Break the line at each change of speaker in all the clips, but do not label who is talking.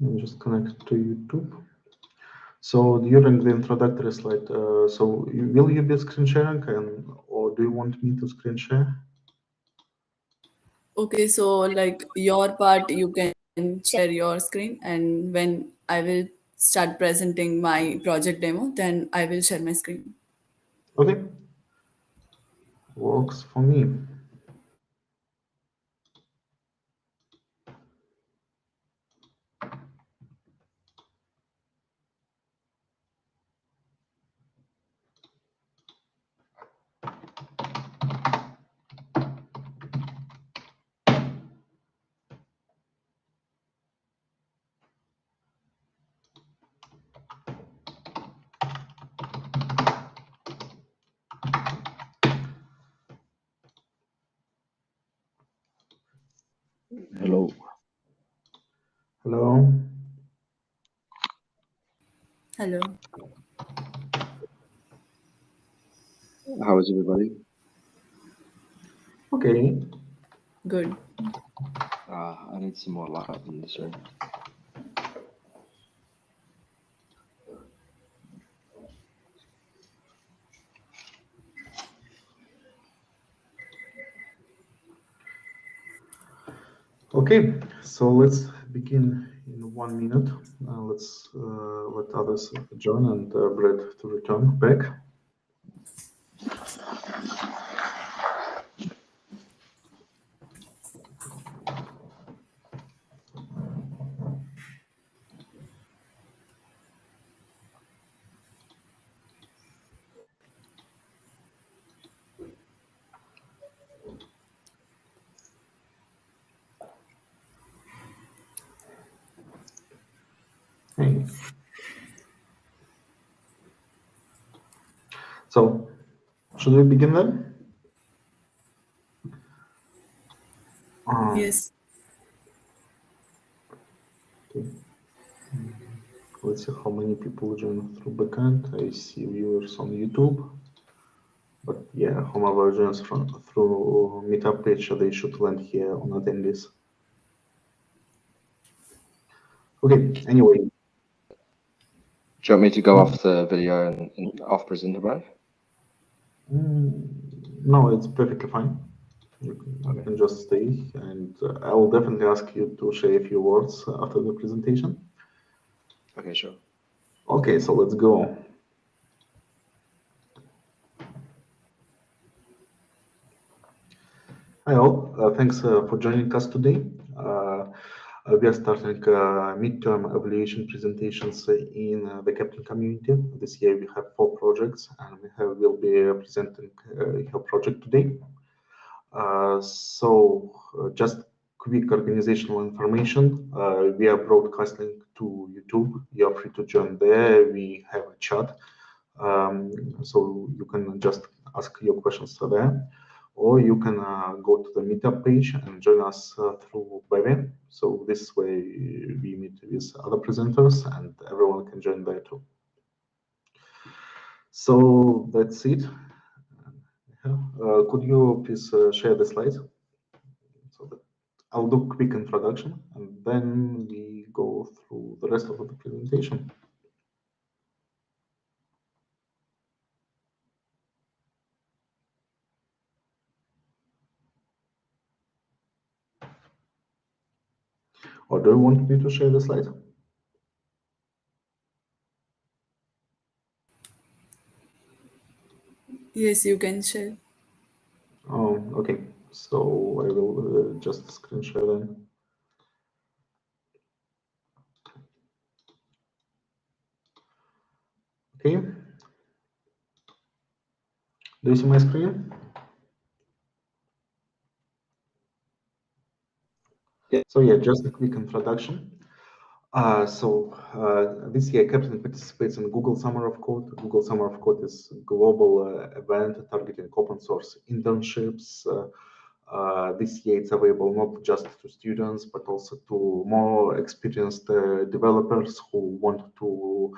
me just connect to YouTube. So during the introductory slide, so will you be screen sharing, or do you want me to screen share?
Okay, so like your part, you can share your screen, and when I will start presenting my project demo, then I will share my screen.
Okay, works for me.
Hello.
Hello.
Hello.
How is everybody?
Okay.
Good.
I need some more light in this room.
Okay, so let's begin in 1 minute. Let's let others join and Brett to return back. Hey. So, should we begin then?
Yes.
Okay. Let's see how many people join through backend. I see viewers on YouTube, but yeah, whomever joins through meetup page, they should land here on attendees. Okay. Anyway.
Do you want me to go off the video and off presenter mode?
No, it's perfectly fine. You can just stay, and I will definitely ask you to share a few words after the presentation.
Okay, sure.
Okay, so let's go. Hi all, thanks for joining us today. We are starting midterm evaluation presentations in the Keptn community. This year we have 4 projects, and will be presenting her project today. Just quick organizational information. We are broadcasting to YouTube. You are free to join there. We have a chat, so you can just ask your questions there, or you can go to the meetup page and join us through Bevy. So this way we meet with other presenters and everyone can join there too. So that's it. Could you please share the slides? So that I'll do a quick introduction and then we go through the rest of the presentation. Or do you want me to share the slides?
Yes, you can share.
Oh, okay. So I will just screen share then. Okay. Do you see my screen?
Yeah.
So yeah, just a quick introduction. This year, Keptn participates in Google Summer of Code. Google Summer of Code is a global event targeting open source internships. This year, it's available not just to students, but also to more experienced developers who want to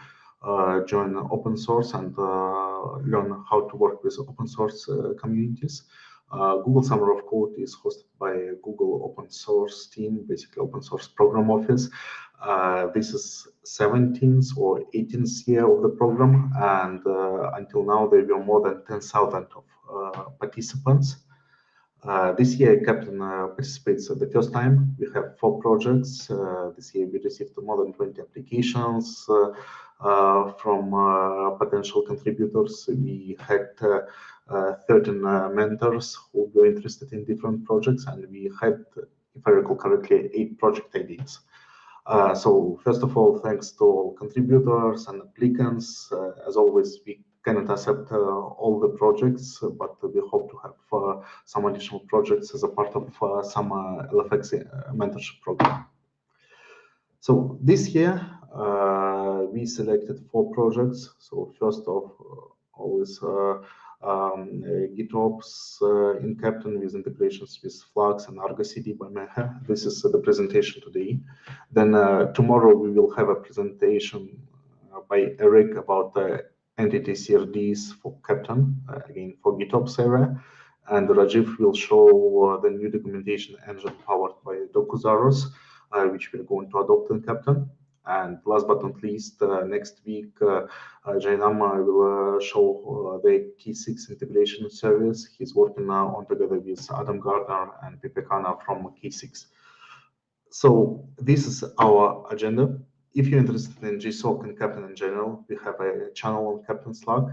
join open source and learn how to work with open source communities. Google Summer of Code is hosted by Google open source team, basically open source program office. This is 17th or 18th year of the program, and until now there were more than 10,000 of participants. This year, Keptn participates at the first time. We have 4 projects. This year, we received more than 20 applications from potential contributors. We had 13 mentors who were interested in different projects, and we had, if I recall correctly, 8 project ideas. So first of all, thanks to all contributors and applicants. As always, we cannot accept all the projects, but we hope to have some additional projects as a part of some LFX mentorship program. So this year, we selected 4 projects. So first of all is GitOps in Keptn with integrations with Flux and Argo CD by Meha. This is the presentation today. Then tomorrow we will have a presentation by Eric about the entity CRDs for Keptn, again for GitOps area. And Rajiv will show the new documentation engine powered by Dokuzaros, which we're going to adopt in Keptn. And last but not least, next week, Jainam will show the K6 integration service. He's working now on together with Adam Gardner and Pipekana from K6. So this is our agenda. If you're interested in GSoC and Keptn in general, we have a channel on Keptn Slack.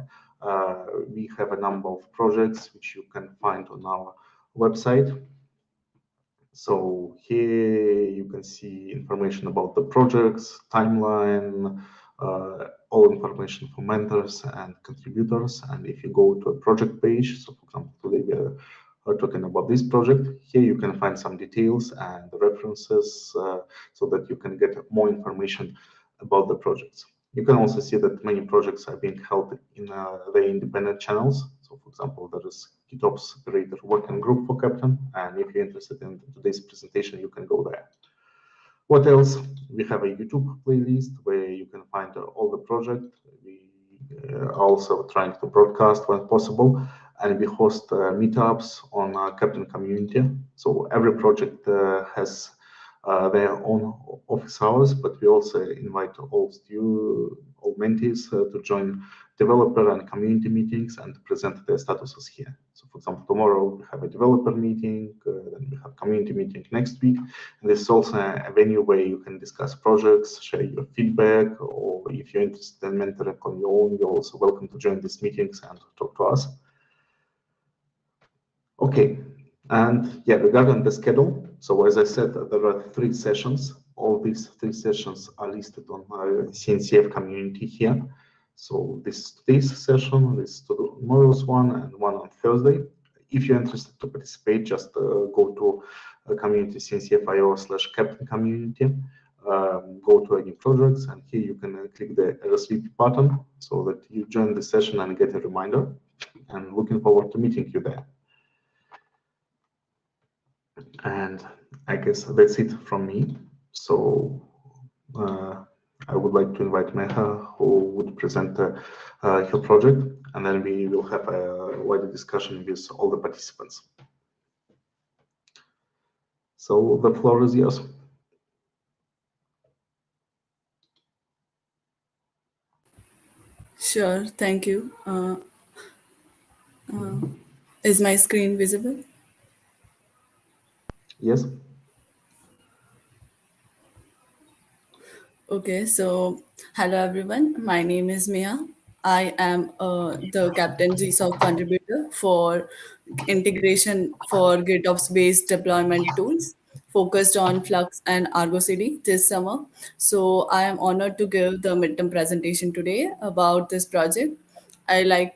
We have a number of projects which you can find on our website. So here you can see information about the projects, timeline, all information for mentors and contributors. And if you go to a project page, so for example, today we are talking about this project, here you can find some details and references so that you can get more information about the projects. You can also see that many projects are being held in the independent channels. So for example, there is GitOps Operator Working Group for Keptn. And if you're interested in today's presentation, you can go there. What else? We have a YouTube playlist where you can find all the projects. We are also trying to broadcast when possible. And we host meetups on Keptn community. So every project has their own office hours, but we also invite all mentees to join developer and community meetings and present their statuses here. So for example, tomorrow we have a developer meeting, then we have community meeting next week. And this is also a venue where you can discuss projects, share your feedback, or if you're interested in mentoring on your own, you're also welcome to join these meetings and talk to us. Okay, and yeah, regarding the schedule, so as I said, there are 3 sessions. All these 3 sessions are listed on our CNCF community here. So this is today's session, this is tomorrow's one, and one on Thursday. If you're interested to participate, just go to community CNCF.io/Keptn community, go to any projects, and here you can click the RSVP button so that you join the session and get a reminder. And looking forward to meeting you there. And I guess that's it from me. So I would like to invite Meha, who would present her project, and then we will have a wider discussion with all the participants. So the floor is yours.
Sure, thank you. Is my screen visible?
Yes.
Okay, so hello everyone. My name is Meha. I am the Keptn GSoC contributor for integration for GitOps-based deployment tools focused on Flux and Argo CD this summer. So I am honored to give the midterm presentation today about this project. I like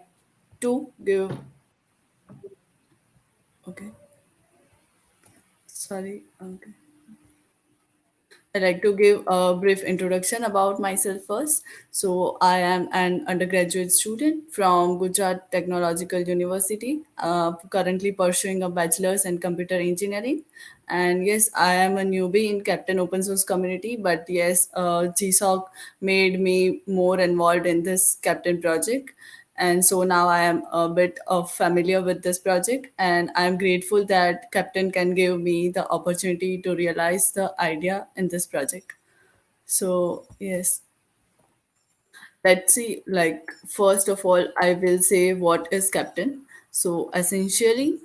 to give, okay, sorry, okay. I'd like to give a brief introduction about myself first. So, I am an undergraduate student from Gujarat Technological University, currently pursuing a bachelor's in computer engineering. And yes, I am a newbie in Keptn open source community, but yes, GSoC made me more involved in this Keptn project. And so now I am a bit of familiar with this project, and I'm grateful that Keptn can give me the opportunity to realize the idea in this project. So yes, let's see. Like first of all, I will say what is Keptn. So essentially,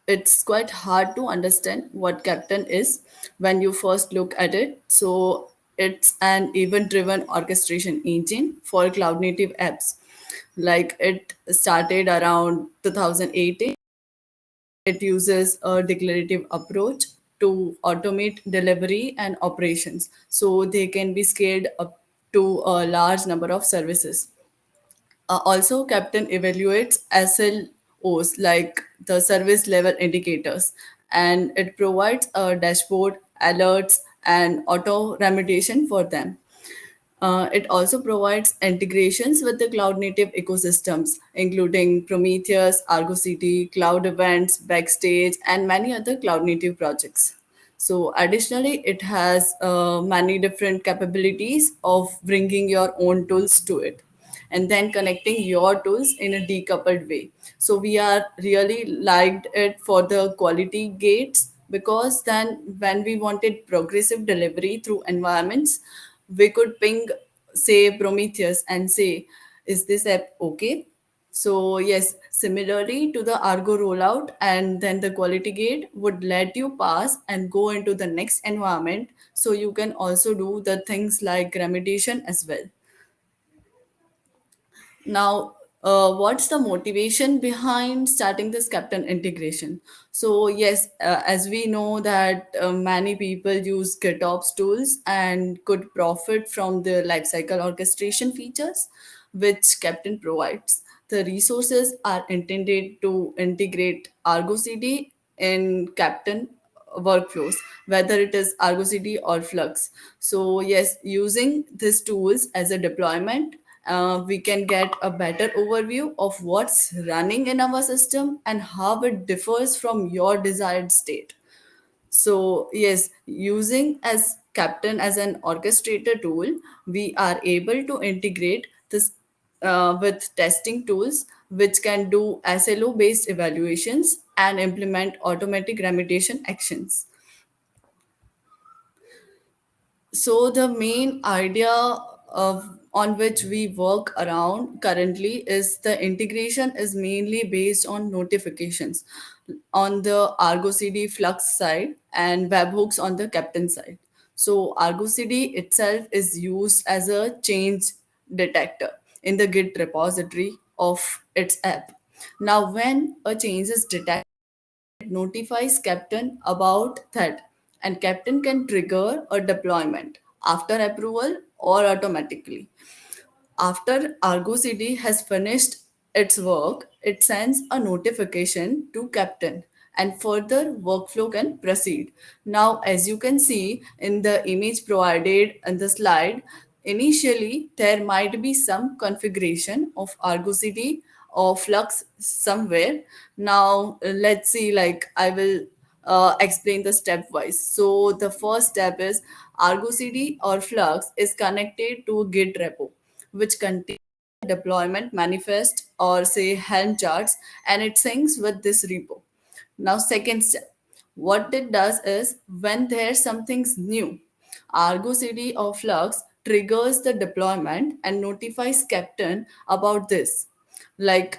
it's quite hard to understand what Keptn is when you first look at it. So it's an event-driven orchestration engine for cloud-native apps. Like it started around 2018. It uses a declarative approach to automate delivery and operations, so they can be scaled up to a large number of services. Also, Keptn evaluates SLOs, like the service level indicators, and it provides a dashboard, alerts, and auto remediation for them. It also provides integrations with the cloud native ecosystems, including Prometheus, Argo CD, Cloud Events, Backstage, and many other cloud native projects. So, additionally, it has many different capabilities of bringing your own tools to it and then connecting your tools in a decoupled way. So we are really liked it for the quality gates, because then when we wanted progressive delivery through environments, we could ping, say, Prometheus and say, is this app okay? So yes, similarly to the Argo rollout, and then the quality gate would let you pass and go into the next environment. So you can also do the things like remediation as well. Now, what's the motivation behind starting this Keptn integration? So, yes, as we know that many people use GitOps tools and could profit from the lifecycle orchestration features which Keptn provides. The resources are intended to integrate Argo CD in Keptn workflows, whether it is Argo CD or Flux. So yes, using these tools as a deployment, we can get a better overview of what's running in our system and how it differs from your desired state. So yes, using as Keptn as an orchestrator tool, we are able to integrate this with testing tools which can do SLO based evaluations and implement automatic remediation actions. So the main idea of on which we work around currently is the integration is mainly based on notifications on the Argo CD Flux side and webhooks on the Keptn side. So Argo CD itself is used as a change detector in the Git repository of its app. Now, when a change is detected, notifies Keptn about that, and Keptn can trigger a deployment after approval or automatically. After Argo CD has finished its work, it sends a notification to Keptn and further workflow can proceed. Now, as you can see in the image provided in the slide, initially there might be some configuration of Argo CD or Flux somewhere. Now, let's see, like I will explain the stepwise. So the first step is Argo CD or Flux is connected to a Git repo which contains deployment manifest or say Helm charts, and it syncs with this repo. Now, second step, what it does is when there's something's new, Argo CD or Flux triggers the deployment and notifies Keptn about this, like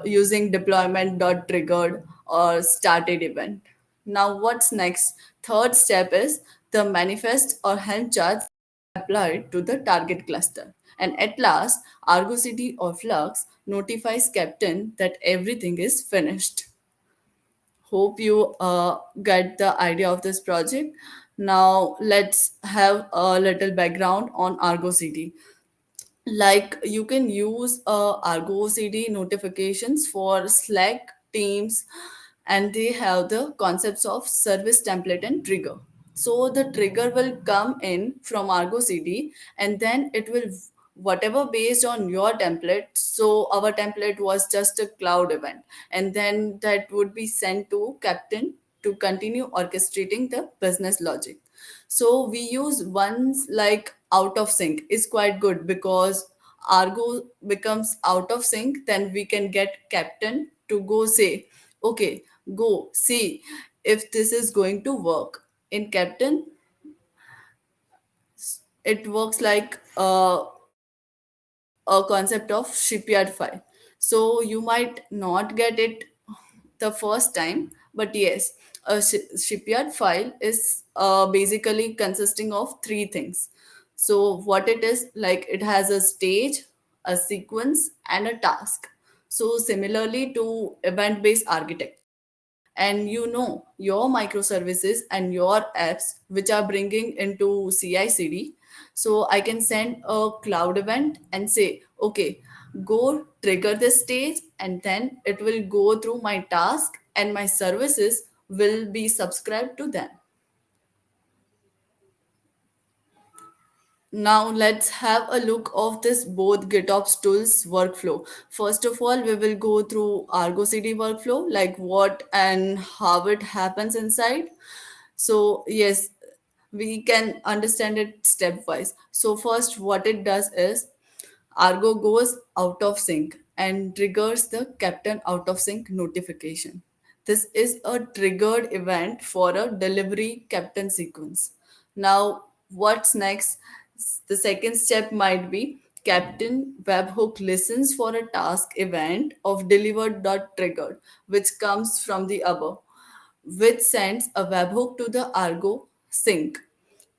using deployment dot triggered or started event. Now, what's next? Third step is the manifest or Helm charts applied to the target cluster. And at last, Argo CD or Flux notifies Keptn that everything is finished. Hope you get the idea of this project. Now, let's have a little background on Argo CD. Like you can use Argo CD notifications for Slack, Teams, and they have the concepts of service template and trigger. So the trigger will come in from Argo CD, and then it will whatever based on your template. So our template was just a cloud event, and then that would be sent to Keptn to continue orchestrating the business logic. So we use ones like out of sync is quite good because Argo becomes out of sync, then we can get Keptn to go say, okay, go see if this is going to work. In Keptn, it works like a concept of shipyard file. So you might not get it the first time, but yes, a shipyard file is basically consisting of three things. So what it is, like, it has a stage, a sequence, and a task. So similarly to event-based architecture, and you know your microservices and your apps which are bringing into CI/CD. So I can send a cloud event and say, okay, go trigger this stage, and then it will go through my task, and my services will be subscribed to them. Now let's have a look of this both GitOps tools workflow. First of all, we will go through Argo CD workflow, like what and how it happens inside. So yes, we can understand it stepwise. So first, what it does is Argo goes out of sync and triggers the Keptn out of sync notification. This is a triggered event for a delivery Keptn sequence. Now, what's next? The second step might be Keptn webhook listens for a task event of delivered.triggered, which comes from the above, which sends a webhook to the Argo sync.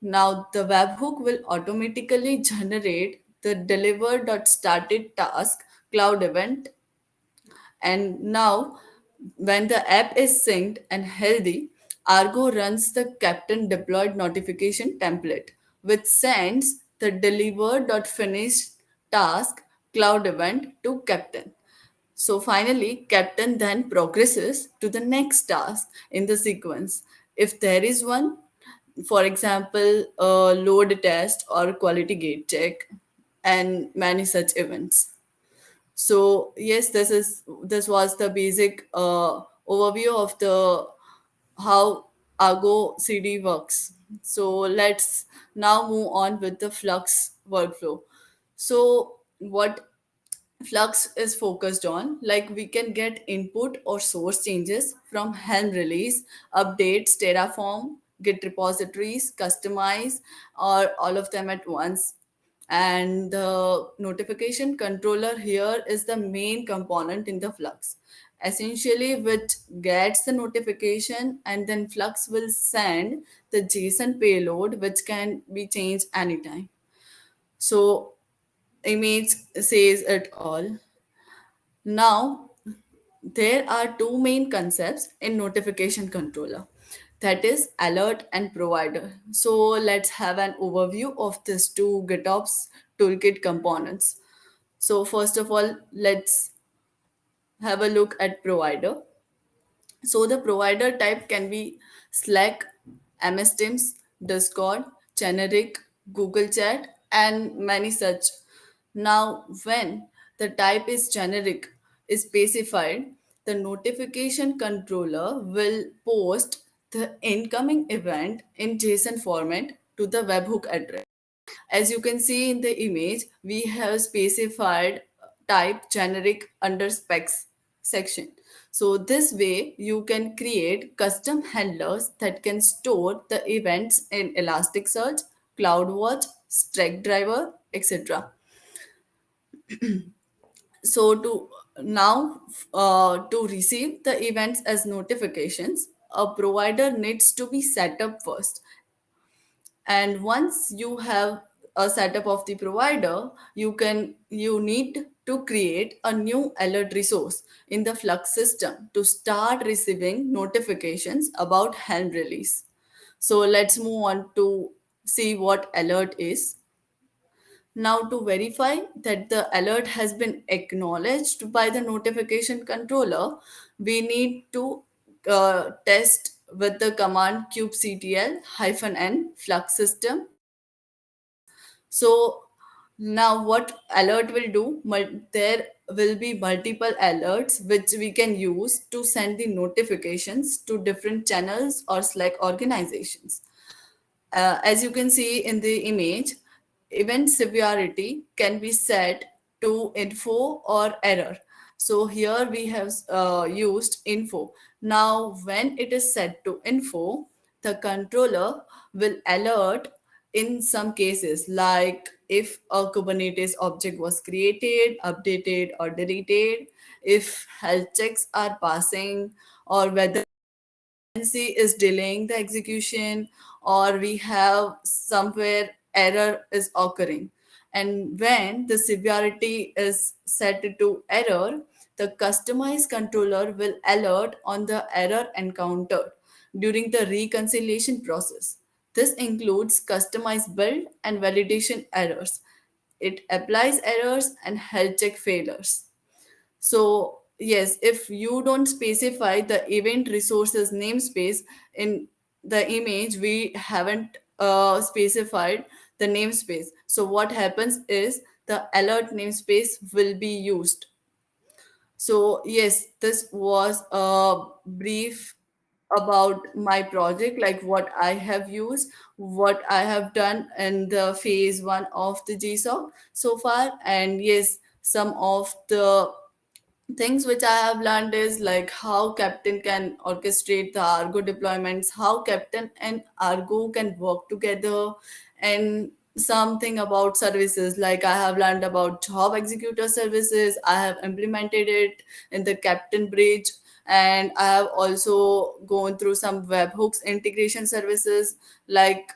Now the webhook will automatically generate the deliver.started task cloud event. And now when the app is synced and healthy, Argo runs the Keptn deployed notification template, which sends the deliver.finished task cloud event to Keptn. So finally, Keptn then progresses to the next task in the sequence. If there is one, for example, a load test or quality gate check, and many such events. So yes, this was the basic overview of the how Argo CD works. So let's now move on with the Flux workflow. So what Flux is focused on, like, we can get input or source changes from Helm release, updates, Terraform, Git repositories, customize, or all of them at once. And the notification controller here is the main component in the Flux, essentially, which gets the notification, and then Flux will send the JSON payload, which can be changed anytime. So image says it all. Now, there are two main concepts in notification controller, that is alert and provider. So let's have an overview of these two GitOps toolkit components. So first of all, let's have a look at provider. So the provider type can be Slack, MS Teams, Discord, generic, Google Chat, and many such. Now, when the type is generic is specified, the notification controller will post the incoming event in JSON format to the webhook address. As you can see in the image, we have specified type generic under specs section. So this way you can create custom handlers that can store the events in Elasticsearch, CloudWatch, Stackdriver, etc. So to receive the events as notifications, a provider needs to be set up first. And once you have a setup of the provider, you need to create a new alert resource in the Flux system to start receiving notifications about Helm release. So let's move on to see what alert is. Now, to verify that the alert has been acknowledged by the notification controller, we need to test with the command kubectl-n flux system. So now what alert will do, there will be multiple alerts which we can use to send the notifications to different channels or Slack organizations. As you can see in the image, event severity can be set to info or error. So here we have used info. Now, when it is set to info, the controller will alert in some cases, like if a Kubernetes object was created, updated, or deleted, if health checks are passing, or whether dependency is delaying the execution, or we have somewhere error is occurring. And when the severity is set to error, the customized controller will alert on the error encountered during the reconciliation process. This includes customized build and validation errors. It applies errors and health check failures. So yes, if you don't specify the event resources namespace in the image, we haven't specified the namespace. So what happens is the alert namespace will be used. So yes, this was a brief about my project, like what I have used, what I have done in the phase one of the GSoC so far, and yes, some of the things which I have learned is like how Keptn can orchestrate the Argo deployments, how Keptn and Argo can work together, and something about services. Like I have learned about job-executor services. I have implemented it in the Keptn bridge, and I have also gone through some webhooks integration services. Like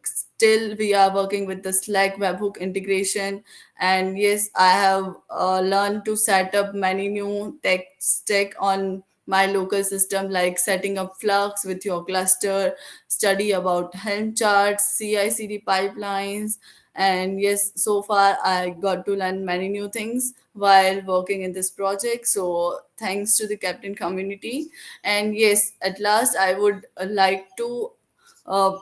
still we are working with the Slack webhook integration, and yes, I have learned to set up many new tech stack on my local system, like setting up Flux with your cluster, study about helm charts, CI/CD pipelines. And yes, so far I got to learn many new things while working in this project, so thanks to the Keptn community. And yes, at last I would like to uh,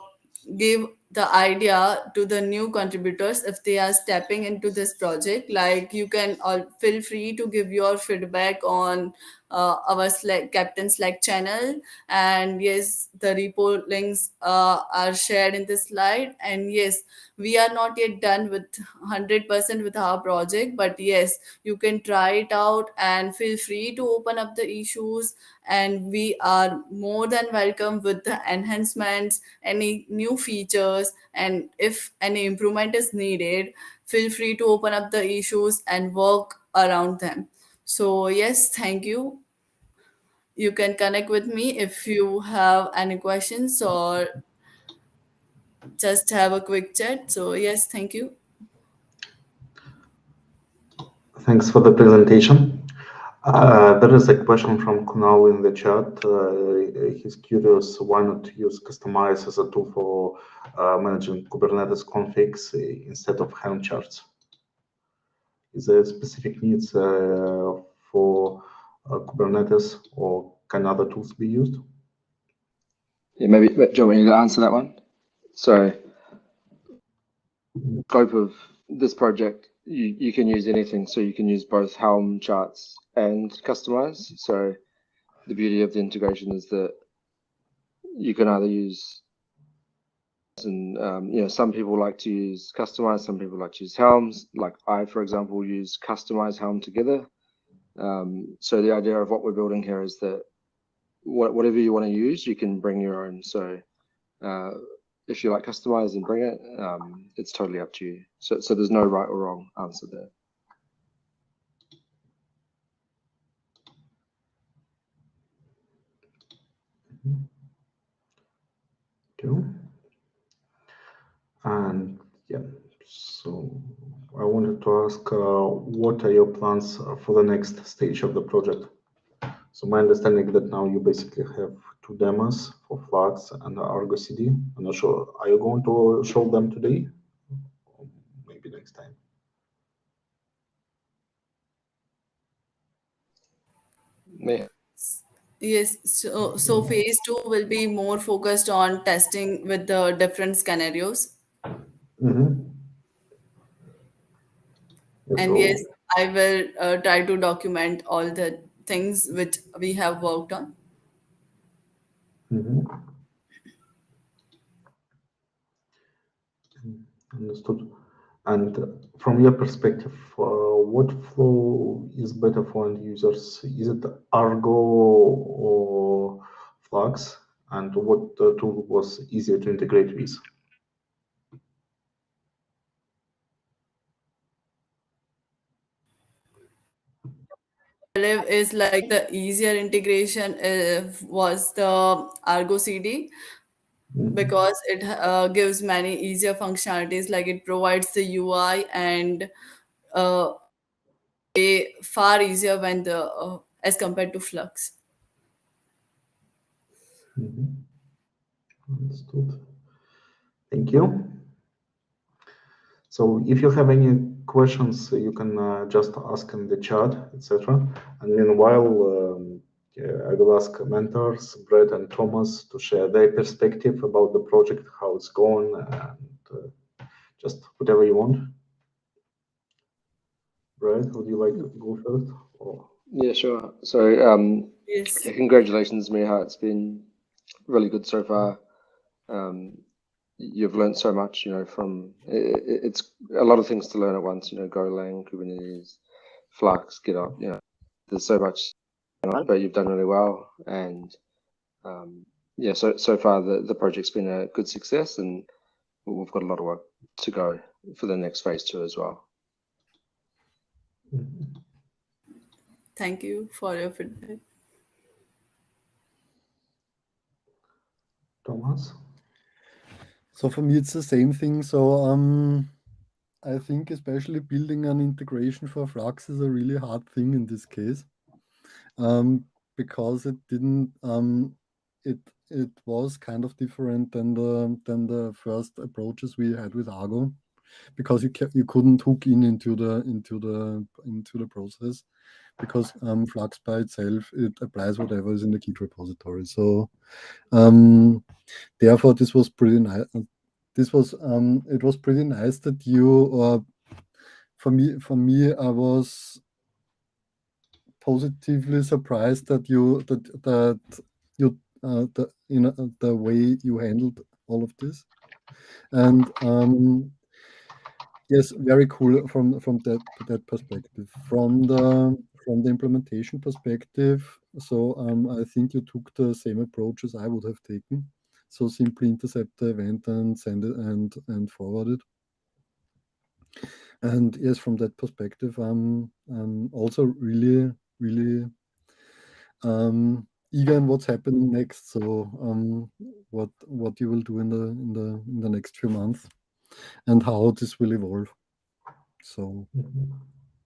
give the idea to the new contributors if they are stepping into this project. Like you can all feel free to give your feedback on our Slack, Keptn Slack channel. And yes, the repo links are shared in this slide. And yes, we are not yet done with 100% with our project, but yes, you can try it out and feel free to open up the issues, and we are more than welcome with the enhancements, any new features, and if any improvement is needed, feel free to open up the issues and work around them. So yes, thank you. You can connect with me if you have any questions or just have a quick chat. So yes, thank you.
Thanks for the presentation. There is a question from Kunal in the chat. He's curious why not use Customize as a tool for managing Kubernetes configs instead of Helm charts. Is there specific needs for Kubernetes, or can other tools be used?
Yeah, maybe, do you want me to answer that one? So, scope of this project, you can use anything. So you can use both Helm charts and Customize. So the beauty of the integration is that you can either use, and you know, some people like to use Customize, some people like to use Helms. Like I, for example, use Customize Helm together. So the idea of what we're building here is that whatever you want to use, you can bring your own. So if you like Customize and bring it, it's totally up to you. So there's no right or wrong answer there.
Cool. And yeah, so I wanted to ask, what are your plans for the next stage of the project? So my understanding that now you basically have two demos for Flux and Argo CD. I'm not sure. Are you going to show them today? Or maybe next time.
Yeah.
Yes, so phase two will be more focused on testing with the different scenarios.
Mm-hmm.
And yes, I will try to document all the things which we have worked on.
Understood. And from your perspective, what flow is better for end users? Is it Argo or Flux? And what tool was easier to integrate with?
I believe is like the easier integration was the Argo CD, because it gives many easier functionalities, like it provides the UI and uh, far easier when the as compared to Flux.
Understood. Thank you. So if you have any questions, you can just ask in the chat, etc. And meanwhile, I will ask mentors, Brett and Thomas, to share their perspective about the project, how it's going, and just whatever you want. Brett, would you like to go first? Or?
Yeah, sure. So,
Yes.
congratulations, Meha. It's been really good so far. You've learned so much, from it's a lot of things to learn at once, Golang, Kubernetes, Flux, GitOps, there's so much, but you've done really well. And yeah, so far the project's been a good success, and we've got a lot of work to go for the next phase 2 as well.
Thank you for your feedback.
Thomas?
So for me, it's the same thing. So I think especially building an integration for Flux is a really hard thing in this case, because it didn't. It was kind of different than the first approaches we had with Argo, because you couldn't hook into the process, because Flux by itself, it applies whatever is in the Git repository. So therefore, this was pretty nice. It was pretty nice that you, for me, I was positively surprised that the way you handled all of this, and yes, very cool from that perspective. From the implementation perspective, so I think you took the same approach as I would have taken. So simply intercept the event and send it and forward it. And yes, from that perspective, I'm also really eager in what's happening next. So what you will do in the next few months, and how this will evolve. So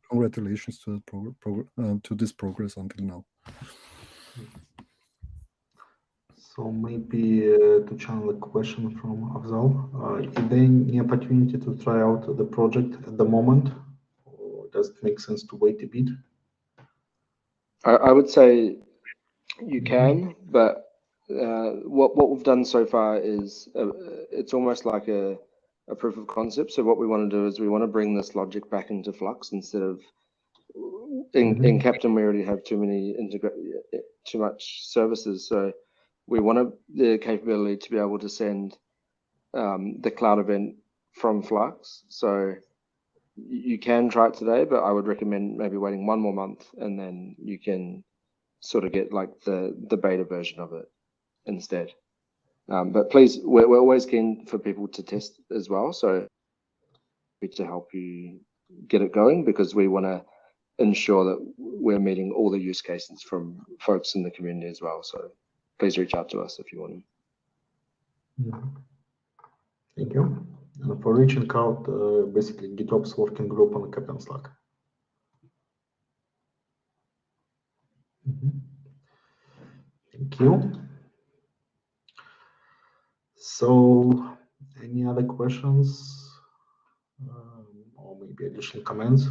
congratulations to this progress until now.
So maybe to channel a question from Afzal, is there any opportunity to try out the project at the moment, or does it make sense to wait a bit?
I would say you can, but what we've done so far is it's almost like a proof of concept. So what we want to do is we want to bring this logic back into Flux instead of in Keptn. We already have too much services, so we want the capability to be able to send the cloud event from Flux. So you can try it today, but I would recommend maybe waiting 1 more month, and then you can sort of get like the beta version of it instead. But please, we're always keen for people to test as well, so to help you get it going, because we want to ensure that we're meeting all the use cases from folks in the community as well. So please reach out to us if you want to.
Thank you. And for reaching out, basically GitOps working group on the Keptn Slack. Thank you. So, any other questions or maybe additional comments?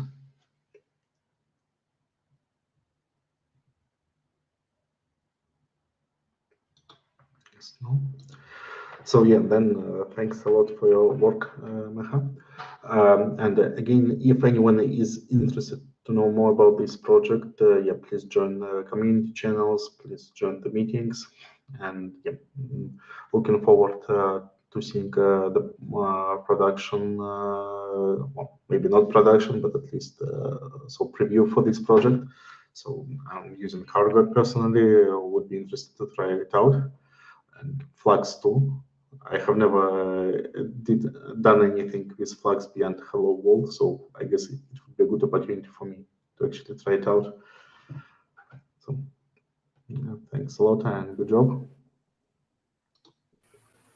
Yes, no. So yeah, then thanks a lot for your work, Meha. And again, if anyone is interested to know more about this project, yeah, please join community channels, please join the meetings, and yeah, looking forward to to seeing the production, well, maybe not production, but at least so preview for this project. So I'm using Argo personally, would be interested to try it out. And Flux too. I have never done anything with Flux beyond Hello World, so I guess it would be a good opportunity for me to actually try it out. So yeah, thanks a lot and good job.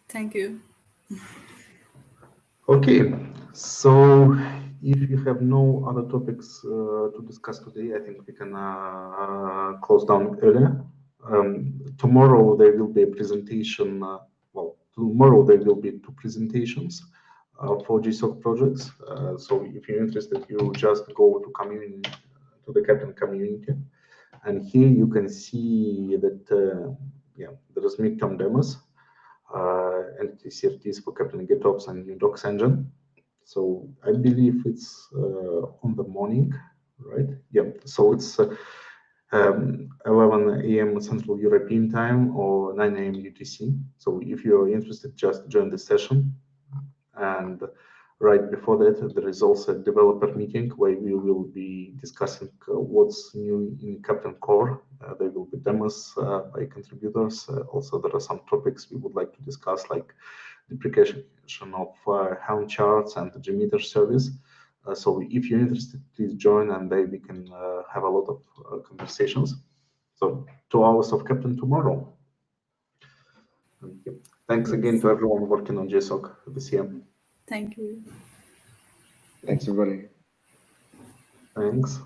Thank you.
Okay, so if you have no other topics to discuss today, I think we can close down earlier. Tomorrow there will be a presentation. Well, tomorrow there will be 2 presentations for GSoC projects. So if you're interested, you just go to community, to the Keptn community, and here you can see that yeah, there is midterm demos. Entity CRTs for Keptn GitOps and new docs engine. So I believe it's on the morning, right? Yeah, so it's 11 a.m. Central European time or 9 a.m. UTC. So if you're interested, just join the session. And right before that, there is also a developer meeting where we will be discussing what's new in Keptn core. There will be demos by contributors. Also, there are some topics we would like to discuss, like deprecation of Helm charts and the Gmeter service. So if you're interested, please join, and then we can have a lot of conversations. So 2 hours of Keptn tomorrow. Thanks again to everyone working on GSoC this year.
Thank you.
Thanks, everybody.
Thanks.